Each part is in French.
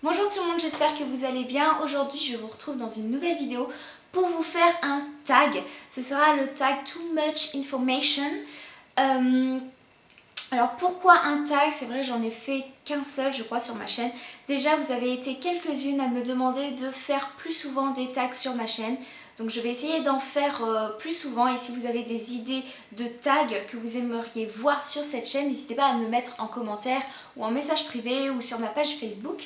Bonjour tout le monde, j'espère que vous allez bien. Aujourd'hui, je vous retrouve dans une nouvelle vidéo pour vous faire un tag. Ce sera le tag Too Much Information. Alors pourquoi un tag? C'est vrai, j'en ai fait qu'un seul, je crois, sur ma chaîne. Déjà, vous avez été quelques-unes à me demander de faire plus souvent des tags sur ma chaîne. Donc je vais essayer d'en faire plus souvent. Et si vous avez des idées de tags que vous aimeriez voir sur cette chaîne, n'hésitez pas à me le mettre en commentaire ou en message privé ou sur ma page Facebook.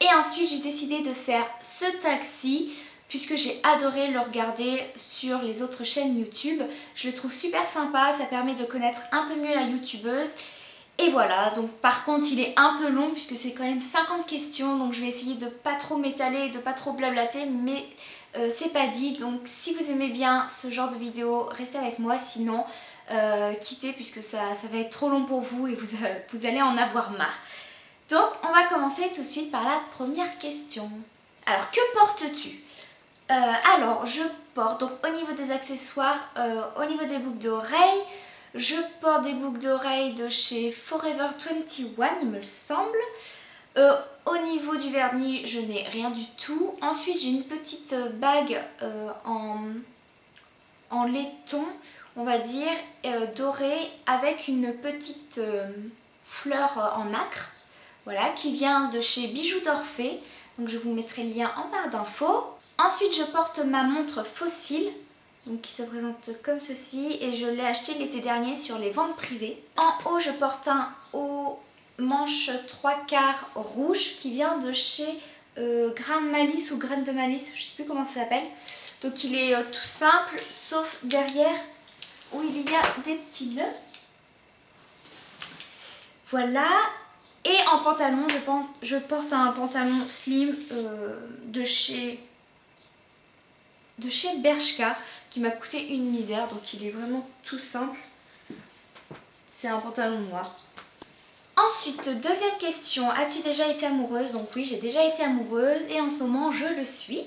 Et ensuite, j'ai décidé de faire ce tag-ci puisque j'ai adoré le regarder sur les autres chaînes YouTube. Je le trouve super sympa, ça permet de connaître un peu mieux la youtubeuse. Et voilà, donc par contre il est un peu long puisque c'est quand même 50 questions, donc je vais essayer de pas trop m'étaler, de pas trop blablater, mais c'est pas dit. Donc si vous aimez bien ce genre de vidéo, restez avec moi, sinon quittez puisque ça va être trop long pour vous et vous allez en avoir marre. Donc on va commencer tout de suite par la première question. Alors que portes-tu? Alors je porte, donc au niveau des accessoires, au niveau des boucles d'oreilles, je porte des boucles d'oreilles de chez Forever 21 il me semble. Au niveau du vernis, je n'ai rien du tout. Ensuite j'ai une petite bague en laiton, on va dire, dorée, avec une petite fleur en nacre. Voilà, qui vient de chez Bijoux d'Orphée. Donc je vous mettrai le lien en barre d'infos. Ensuite, je porte ma montre Fossil, donc qui se présente comme ceci, et je l'ai acheté l'été dernier sur les ventes privées. En haut, je porte un haut manche 3/4 rouge qui vient de chez Grain de Malice ou Graines de Malice, je ne sais plus comment ça s'appelle. Donc il est tout simple, sauf derrière où il y a des petits nœuds. Voilà. Et en pantalon, je porte un pantalon slim de chez Bershka qui m'a coûté une misère. Donc il est vraiment tout simple. C'est un pantalon noir. Ensuite, deuxième question. As-tu déjà été amoureuse? Donc oui, j'ai déjà été amoureuse et en ce moment je le suis.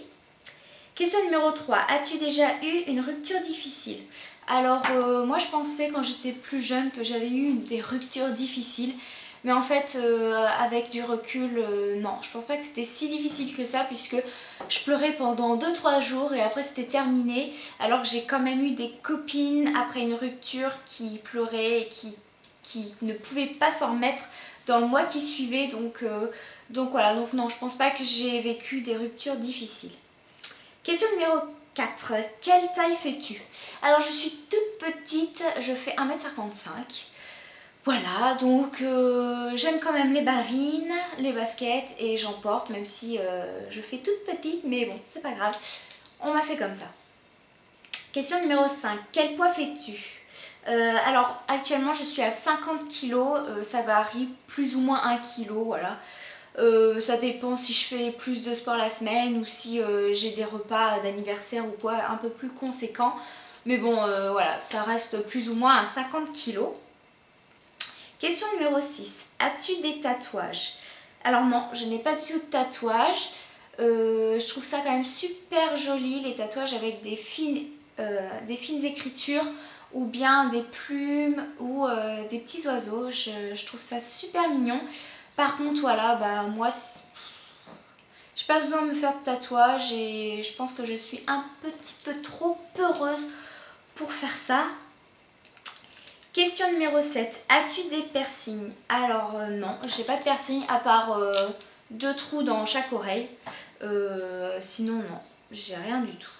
Question numéro 3. As-tu déjà eu une rupture difficile? Alors moi je pensais quand j'étais plus jeune que j'avais eu des ruptures difficiles. Mais en fait, avec du recul, non, je pense pas que c'était si difficile que ça puisque je pleurais pendant 2-3 jours et après c'était terminé. Alors que j'ai quand même eu des copines après une rupture qui pleuraient et qui ne pouvaient pas s'en remettre dans le mois qui suivait. Donc voilà, donc non, je pense pas que j'ai vécu des ruptures difficiles. Question numéro 4. Quelle taille fais-tu? Alors je suis toute petite, je fais 1m55. Voilà, donc j'aime quand même les ballerines, les baskets et j'en porte même si je fais toute petite, mais bon, c'est pas grave, on m'a fait comme ça. Question numéro 5, quel poids fais-tu? Alors actuellement je suis à 50 kg, ça varie plus ou moins 1 kg, voilà. Ça dépend si je fais plus de sport la semaine ou si j'ai des repas d'anniversaire ou quoi un peu plus conséquents. Mais bon, voilà, ça reste plus ou moins à 50 kg. Question numéro 6. As-tu des tatouages? Alors non, je n'ai pas du tout de tatouages. Je trouve ça quand même super joli, les tatouages avec des fines écritures ou bien des plumes ou des petits oiseaux. Je trouve ça super mignon. Par contre, voilà, bah moi, j'ai pas besoin de me faire de tatouage et je pense que je suis un petit peu trop peureuse pour faire ça. Question numéro 7. As-tu des piercings? Alors non, j'ai pas de piercing à part 2 trous dans chaque oreille. Sinon non, j'ai rien du tout.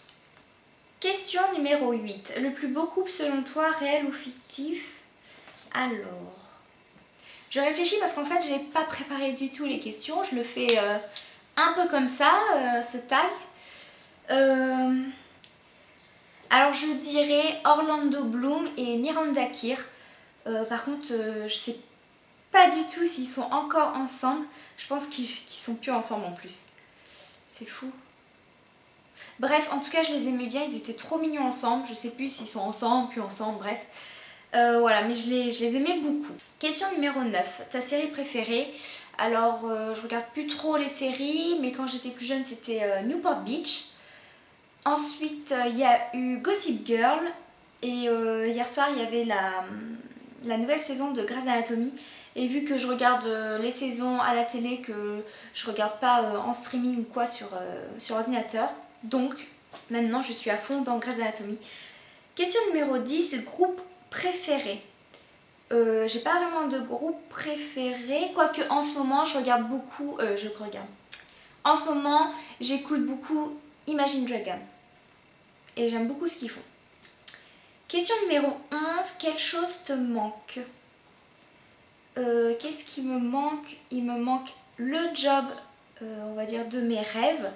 Question numéro 8. Le plus beau couple selon toi, réel ou fictif? Alors, je réfléchis parce qu'en fait j'ai pas préparé du tout les questions. Je le fais un peu comme ça, ce tag. Alors je dirais Orlando Bloom et Miranda Kerr. Par contre, je sais pas du tout s'ils sont encore ensemble. Je pense qu'ils sont plus ensemble en plus. C'est fou. Bref, en tout cas, je les aimais bien. Ils étaient trop mignons ensemble. Je sais plus s'ils sont ensemble, plus ensemble, bref. Voilà, mais je les aimais beaucoup. Question numéro 9. Ta série préférée? Alors, je regarde plus trop les séries, mais quand j'étais plus jeune, c'était Newport Beach. Ensuite, il y a eu Gossip Girl. Et hier soir, il y avait la nouvelle saison de Grey's Anatomy. Et vu que je regarde les saisons à la télé, que je regarde pas en streaming ou quoi sur ordinateur, donc maintenant je suis à fond dans Grey's Anatomy. Question numéro 10, groupe préféré. J'ai pas vraiment de groupe préféré, quoique en ce moment je regarde beaucoup, en ce moment j'écoute beaucoup Imagine Dragon et j'aime beaucoup ce qu'ils font. Question numéro 11, quelle chose te manque? Qu'est-ce qui me manque? Il me manque le job, on va dire, de mes rêves.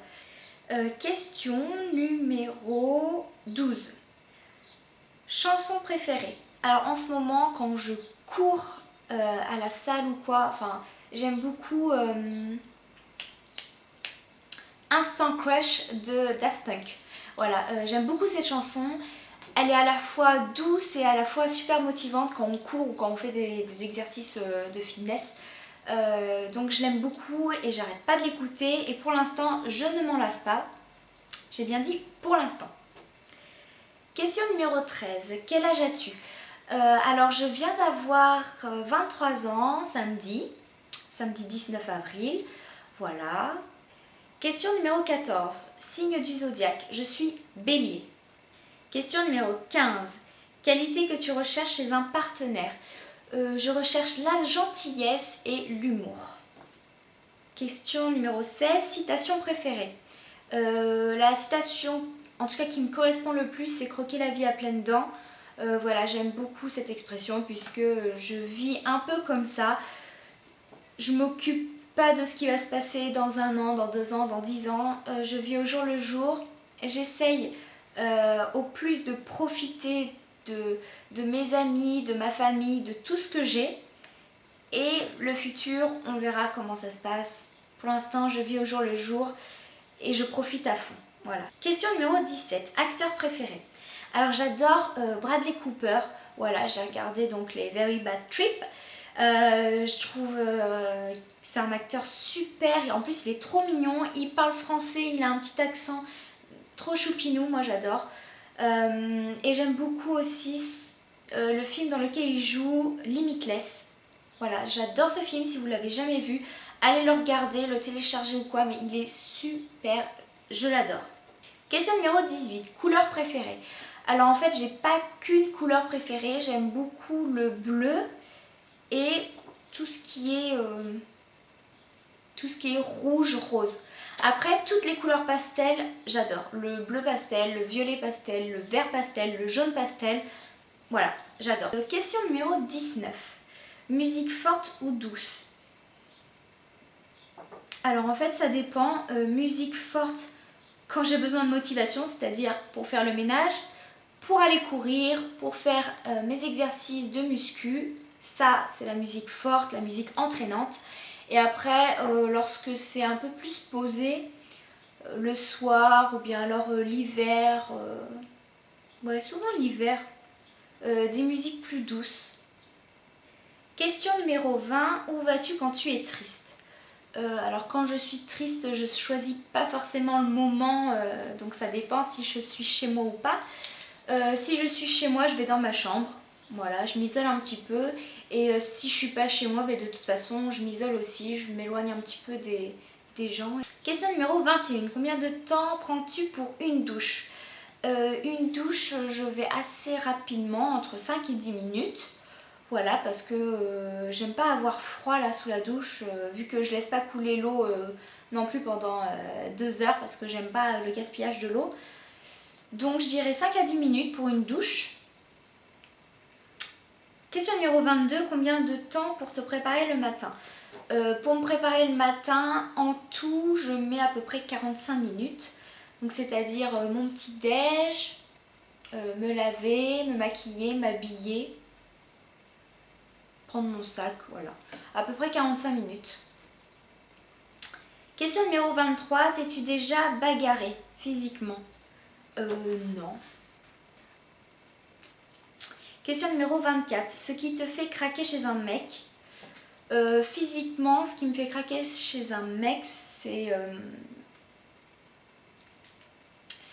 Question numéro 12. Chanson préférée. Alors en ce moment, quand je cours à la salle ou quoi, enfin, j'aime beaucoup Instant Crush de Daft Punk. Voilà, j'aime beaucoup cette chanson. Elle est à la fois douce et à la fois super motivante quand on court ou quand on fait des exercices de fitness. Donc je l'aime beaucoup et j'arrête pas de l'écouter. Et pour l'instant, je ne m'en lasse pas. J'ai bien dit pour l'instant. Question numéro 13. Quel âge as-tu? Alors je viens d'avoir 23 ans samedi 19 avril. Voilà. Question numéro 14. Signe du zodiaque. Je suis Bélier. Question numéro 15. Qualité que tu recherches chez un partenaire. Je recherche la gentillesse et l'humour. Question numéro 16. Citation préférée. La citation, en tout cas qui me correspond le plus, c'est croquer la vie à pleines dents. Voilà, j'aime beaucoup cette expression puisque je vis un peu comme ça. Je m'occupe pas de ce qui va se passer dans 1 an, dans 2 ans, dans 10 ans. Je vis au jour le jour. J'essaye au plus de profiter de mes amis, de ma famille, de tout ce que j'ai. Et le futur, on verra comment ça se passe. Pour l'instant, je vis au jour le jour et je profite à fond. Voilà. Question numéro 17. Acteur préféré. Alors j'adore Bradley Cooper. Voilà, j'ai regardé donc les Very Bad Trip. Je trouve que c'est un acteur super. Et en plus, il est trop mignon. Il parle français, il a un petit accent trop choupinou. Moi, j'adore. Et j'aime beaucoup aussi le film dans lequel il joue, Limitless. Voilà, j'adore ce film. Si vous ne l'avez jamais vu, allez le regarder, le télécharger ou quoi. Mais il est super. Je l'adore. Question numéro 18. Couleur préférée. Alors en fait, j'ai pas qu'une couleur préférée. J'aime beaucoup le bleu et tout ce qui est rouge, rose. Après, toutes les couleurs pastel, j'adore. Le bleu pastel, le violet pastel, le vert pastel, le jaune pastel. Voilà, j'adore. Question numéro 19. Musique forte ou douce? Alors en fait, ça dépend. Musique forte quand j'ai besoin de motivation, c'est-à-dire pour faire le ménage, pour aller courir, pour faire mes exercices de muscu. Ça, c'est la musique forte, la musique entraînante. Et après, lorsque c'est un peu plus posé, le soir ou bien alors l'hiver, ouais, souvent l'hiver, des musiques plus douces. Question numéro 20. Où vas-tu quand tu es triste? Alors quand je suis triste, je choisis pas forcément le moment, donc ça dépend si je suis chez moi ou pas. Si je suis chez moi, je vais dans ma chambre. Voilà, je m'isole un petit peu. Et si je suis pas chez moi, de toute façon, je m'isole aussi. Je m'éloigne un petit peu des gens. Question numéro 21. Combien de temps prends-tu pour une douche? Une douche, je vais assez rapidement, entre 5 et 10 minutes. Voilà, parce que j'aime pas avoir froid là sous la douche, vu que je laisse pas couler l'eau non plus pendant 2 heures, parce que j'aime pas le gaspillage de l'eau. Donc je dirais 5 à 10 minutes pour une douche. Question numéro 22, combien de temps pour te préparer le matin? Pour me préparer le matin, en tout, je mets à peu près 45 minutes. Donc c'est-à-dire mon petit déj, me laver, me maquiller, m'habiller, prendre mon sac, voilà. À peu près 45 minutes. Question numéro 23, t'es-tu déjà bagarré physiquement? Non. Question numéro 24. Ce qui te fait craquer chez un mec? Physiquement, ce qui me fait craquer chez un mec, c'est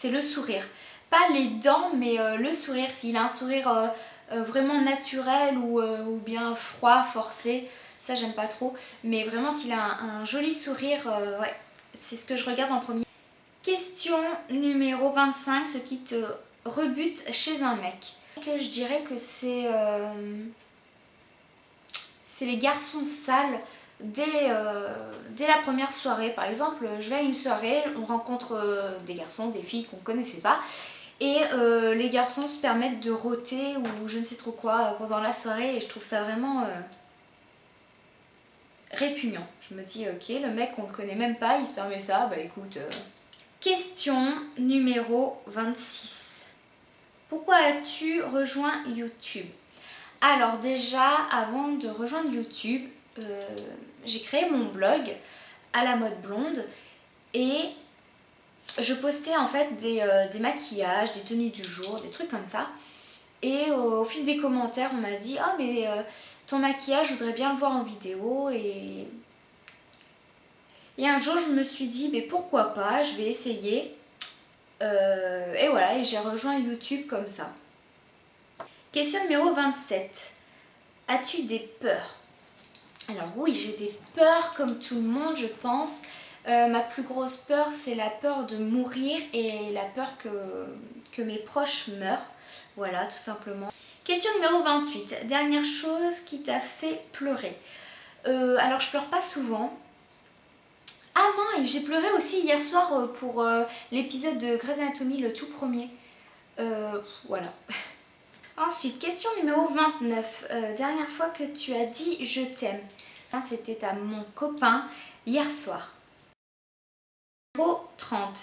le sourire. Pas les dents, mais le sourire. S'il a un sourire vraiment naturel ou bien froid, forcé, Ça j'aime pas trop. Mais vraiment s'il a un joli sourire, ouais, c'est ce que je regarde en premier. Question numéro 25, ce qui te rebute chez un mec. Je dirais que c'est les garçons sales dès la première soirée. Par exemple, je vais à une soirée, on rencontre des garçons, des filles qu'on ne connaissait pas. Et les garçons se permettent de rôter ou je ne sais trop quoi pendant la soirée. Et je trouve ça vraiment répugnant. Je me dis, ok, le mec on ne le connaît même pas, il se permet ça, bah écoute... Question numéro 26. Pourquoi as-tu rejoint YouTube? Alors déjà, avant de rejoindre YouTube, j'ai créé mon blog à la mode blonde et je postais en fait des maquillages, des tenues du jour, des trucs comme ça. Et au fil des commentaires, on m'a dit « Ah mais ton maquillage, je voudrais bien le voir en vidéo » et un jour, je me suis dit « Mais pourquoi pas, je vais essayer ». Et voilà, et j'ai rejoint YouTube comme ça. Question numéro 27. As-tu des peurs? Alors oui, j'ai des peurs comme tout le monde, je pense. Ma plus grosse peur, c'est la peur de mourir et la peur que mes proches meurent. Voilà, tout simplement. Question numéro 28. Dernière chose qui t'a fait pleurer. Alors, je pleure pas souvent. Ah non, et j'ai pleuré aussi hier soir pour l'épisode de Grey's Anatomy, le tout premier. Voilà. Ensuite, question numéro 29. Dernière fois que tu as dit je t'aime. C'était à mon copain hier soir. Numéro 30.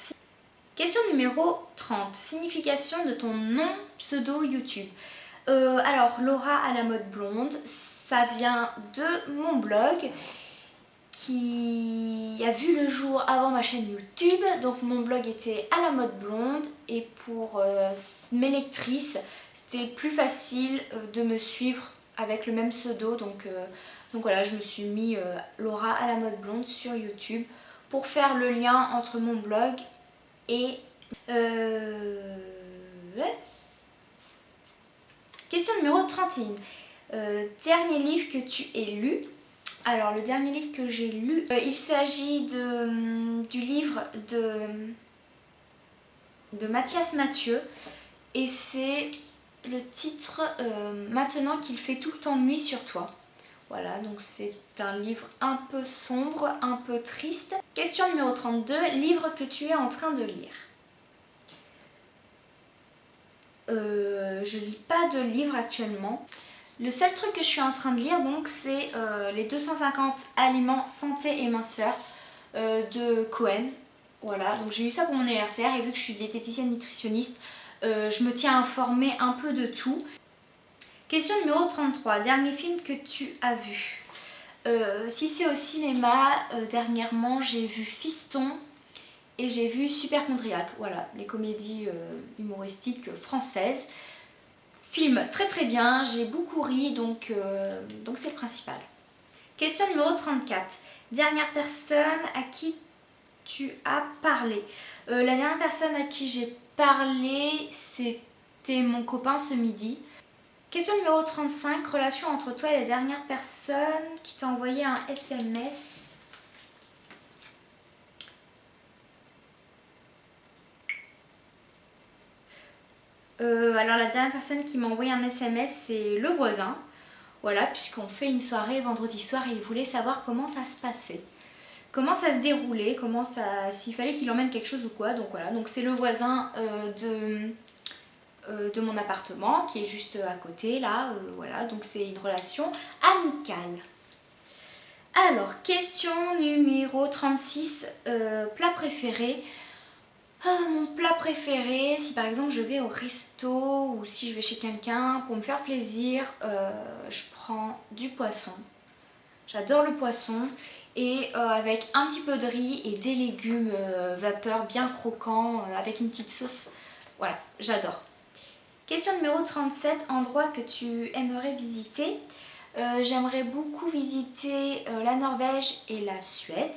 Question numéro 30. Signification de ton nom pseudo YouTube. Alors, Laura à la mode blonde, ça vient de mon blog qui a vu le jour avant ma chaîne YouTube. Donc mon blog était à la mode blonde et pour mes lectrices c'était plus facile de me suivre avec le même pseudo. Donc voilà, je me suis mis Laura à la mode blonde sur YouTube pour faire le lien entre mon blog et ouais. Question numéro 31. Dernier livre que tu aies lu. Alors, le dernier livre que j'ai lu, il s'agit du livre de Mathias Mathieu. Et c'est le titre Maintenant qu'il fait tout le temps nuit sur toi. Voilà, donc c'est un livre un peu sombre, un peu triste. Question numéro 32, livre que tu es en train de lire. Je lis pas de livre actuellement. Le seul truc que je suis en train de lire donc c'est les 250 aliments santé et minceur de Cohen. Voilà, donc j'ai eu ça pour mon anniversaire et vu que je suis diététicienne nutritionniste, je me tiens informée un peu de tout. Question numéro 33, dernier film que tu as vu. Si c'est au cinéma, dernièrement j'ai vu Fiston et j'ai vu Superchondriac. Voilà, les comédies humoristiques françaises. Film très très bien, j'ai beaucoup ri, donc c'est le principal. Question numéro 34. Dernière personne à qui tu as parlé. La dernière personne à qui j'ai parlé, c'était mon copain ce midi. Question numéro 35. Relation entre toi et la dernière personne qui t'a envoyé un SMS. Alors la dernière personne qui m'a envoyé un SMS, c'est le voisin. Voilà, puisqu'on fait une soirée vendredi soir et il voulait savoir comment ça se passait. Comment ça se déroulait, s'il fallait qu'il emmène quelque chose ou quoi. Donc voilà, donc c'est le voisin de mon appartement qui est juste à côté là. Voilà, donc c'est une relation amicale. Alors, question numéro 36, plat préféré. Mon plat préféré, si par exemple je vais au resto ou si je vais chez quelqu'un pour me faire plaisir, je prends du poisson. J'adore le poisson et avec un petit peu de riz et des légumes vapeur bien croquants avec une petite sauce. Voilà, j'adore. Question numéro 37, endroit que tu aimerais visiter. J'aimerais beaucoup visiter la Norvège et la Suède.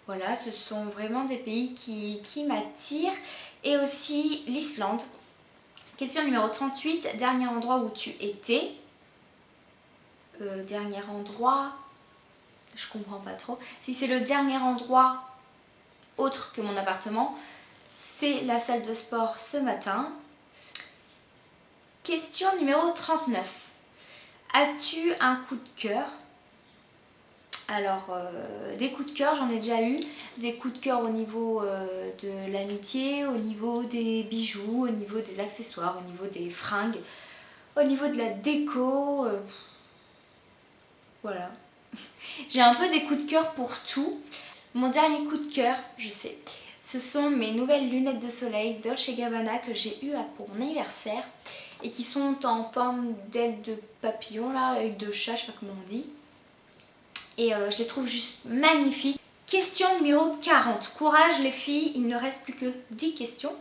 Voilà, ce sont vraiment des pays qui m'attirent. Et aussi l'Islande. Question numéro 38, dernier endroit où tu étais. dernier endroit, je comprends pas trop. Si c'est le dernier endroit autre que mon appartement, c'est la salle de sport ce matin. Question numéro 39. As-tu un coup de cœur? Alors, des coups de cœur, j'en ai déjà eu. Des coups de cœur au niveau de l'amitié, au niveau des bijoux, au niveau des accessoires, au niveau des fringues, au niveau de la déco. Voilà. J'ai un peu des coups de cœur pour tout. Mon dernier coup de cœur, je sais, ce sont mes nouvelles lunettes de soleil Dolce & Gabbana que j'ai eues pour mon anniversaire et qui sont en forme d'aile de papillon, là, avec de chat, je sais pas comment on dit. Et je les trouve juste magnifiques. Question numéro 40. Courage les filles, il ne reste plus que 10 questions.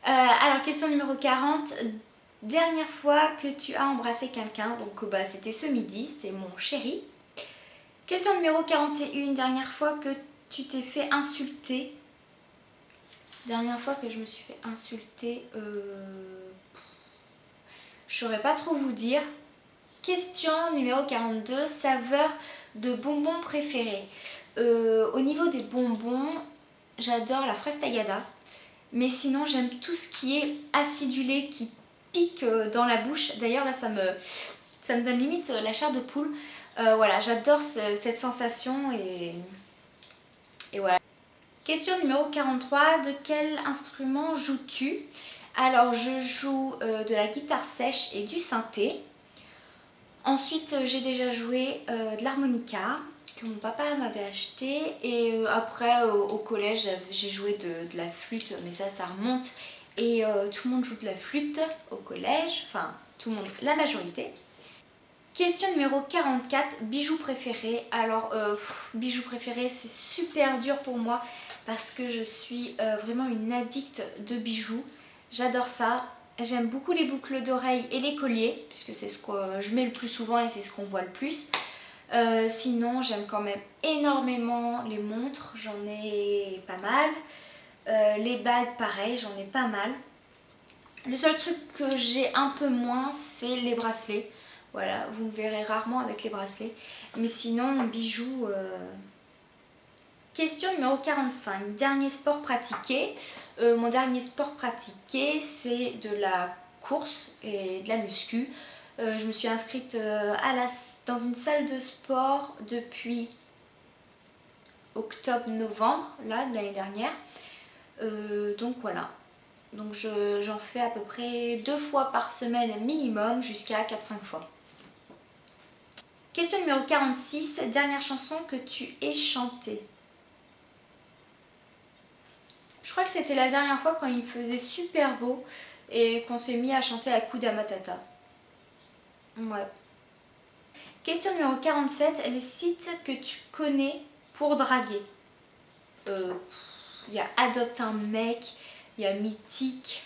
Alors question numéro 40. Dernière fois que tu as embrassé quelqu'un, donc c'était ce midi, c'était mon chéri. Question numéro 41. Dernière fois que tu t'es fait insulter. Dernière fois que je me suis fait insulter, je saurais pas trop vous dire. Question numéro 42. Saveur de bonbons préférés. Au niveau des bonbons, j'adore la fraise tagada. Mais sinon, j'aime tout ce qui est acidulé, qui pique dans la bouche. D'ailleurs, là, ça me donne limite la chair de poule. Voilà, j'adore cette sensation et voilà. Question numéro 43. De quel instrument joues-tu? Alors, je joue de la guitare sèche et du synthé. Ensuite, j'ai déjà joué de l'harmonica que mon papa m'avait acheté. Et après, au collège, j'ai joué de la flûte, mais ça remonte. Et tout le monde joue de la flûte au collège, enfin, tout le monde, la majorité. Question numéro 44, bijoux préférés. Alors, bijoux préférés, c'est super dur pour moi parce que je suis vraiment une addict de bijoux. J'adore ça. J'aime beaucoup les boucles d'oreilles et les colliers, puisque c'est ce que je mets le plus souvent et c'est ce qu'on voit le plus. Sinon, j'aime quand même énormément les montres, j'en ai pas mal. Les bagues, pareil, j'en ai pas mal. Le seul truc que j'ai un peu moins, c'est les bracelets. Voilà, vous me verrez rarement avec les bracelets. Mais sinon, bijoux... Question numéro 45. Dernier sport pratiqué. Mon dernier sport pratiqué, c'est de la course et de la muscu. Je me suis inscrite dans une salle de sport depuis octobre-novembre, là, de l'année dernière. Donc voilà. Donc j'en fais à peu près 2 fois par semaine minimum, jusqu'à 4-5 fois. Question numéro 46. Dernière chanson que tu aies chantée. Je crois que c'était la dernière fois quand il faisait super beau et qu'on s'est mis à chanter Hakuna Matata. Ouais. Question numéro 47. Les sites que tu connais pour draguer. Il y a Adopte un mec, il y a Mythique,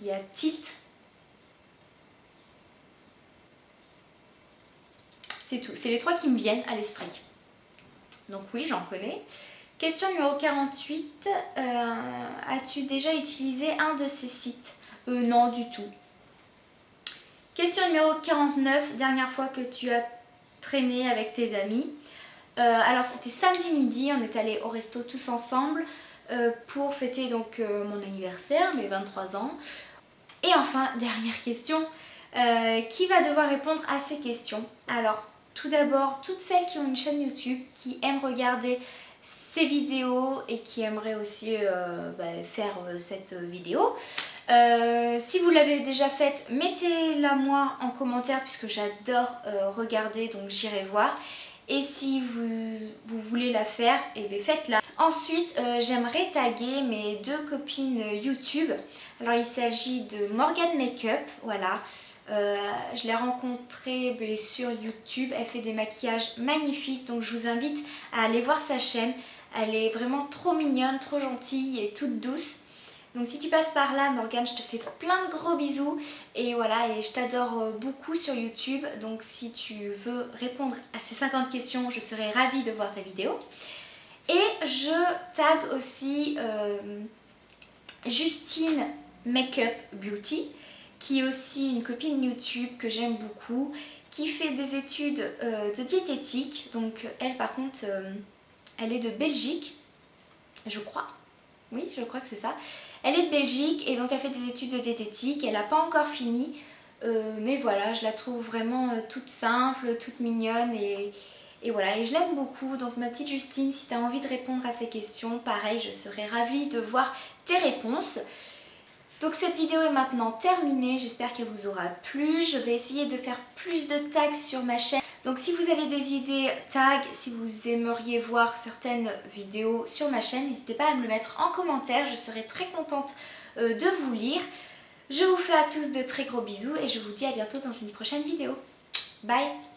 il y a Tilt. C'est tout. C'est les 3 qui me viennent à l'esprit. Donc oui, j'en connais. Question numéro 48. As-tu déjà utilisé un de ces sites? Non, du tout. Question numéro 49. Dernière fois que tu as traîné avec tes amis. Alors c'était samedi midi, on est allés au resto tous ensemble pour fêter donc mon anniversaire, mes 23 ans. Et enfin, dernière question. Qui va devoir répondre à ces questions? Alors, tout d'abord, toutes celles qui ont une chaîne YouTube, qui aiment regarder ces vidéos et qui aimeraient aussi faire cette vidéo. Si vous l'avez déjà faite, mettez-la moi en commentaire puisque j'adore regarder, donc j'irai voir. Et si vous voulez la faire, eh bien faites-la. Ensuite, j'aimerais taguer mes 2 copines YouTube. Alors il s'agit de Morgane Makeup, voilà. Je l'ai rencontrée sur YouTube, elle fait des maquillages magnifiques, donc je vous invite à aller voir sa chaîne. Elle est vraiment trop mignonne, trop gentille et toute douce. Donc si tu passes par là, Morgane, je te fais plein de gros bisous. Et voilà, et je t'adore beaucoup sur YouTube. Donc si tu veux répondre à ces 50 questions, je serai ravie de voir ta vidéo. Et je tag aussi Justine Makeup Beauty, qui est aussi une copine YouTube que j'aime beaucoup, qui fait des études de diététique. Donc elle par contre, elle est de Belgique, je crois. Oui, je crois que c'est ça. Elle est de Belgique et donc elle fait des études de diététique. Elle n'a pas encore fini, mais voilà, je la trouve vraiment toute simple, toute mignonne et voilà, et je l'aime beaucoup. Donc ma petite Justine, si tu as envie de répondre à ces questions, pareil, je serais ravie de voir tes réponses. Donc cette vidéo est maintenant terminée, j'espère qu'elle vous aura plu. Je vais essayer de faire plus de tags sur ma chaîne. Donc si vous avez des idées tags, si vous aimeriez voir certaines vidéos sur ma chaîne, n'hésitez pas à me le mettre en commentaire, je serai très contente de vous lire. Je vous fais à tous de très gros bisous et je vous dis à bientôt dans une prochaine vidéo. Bye!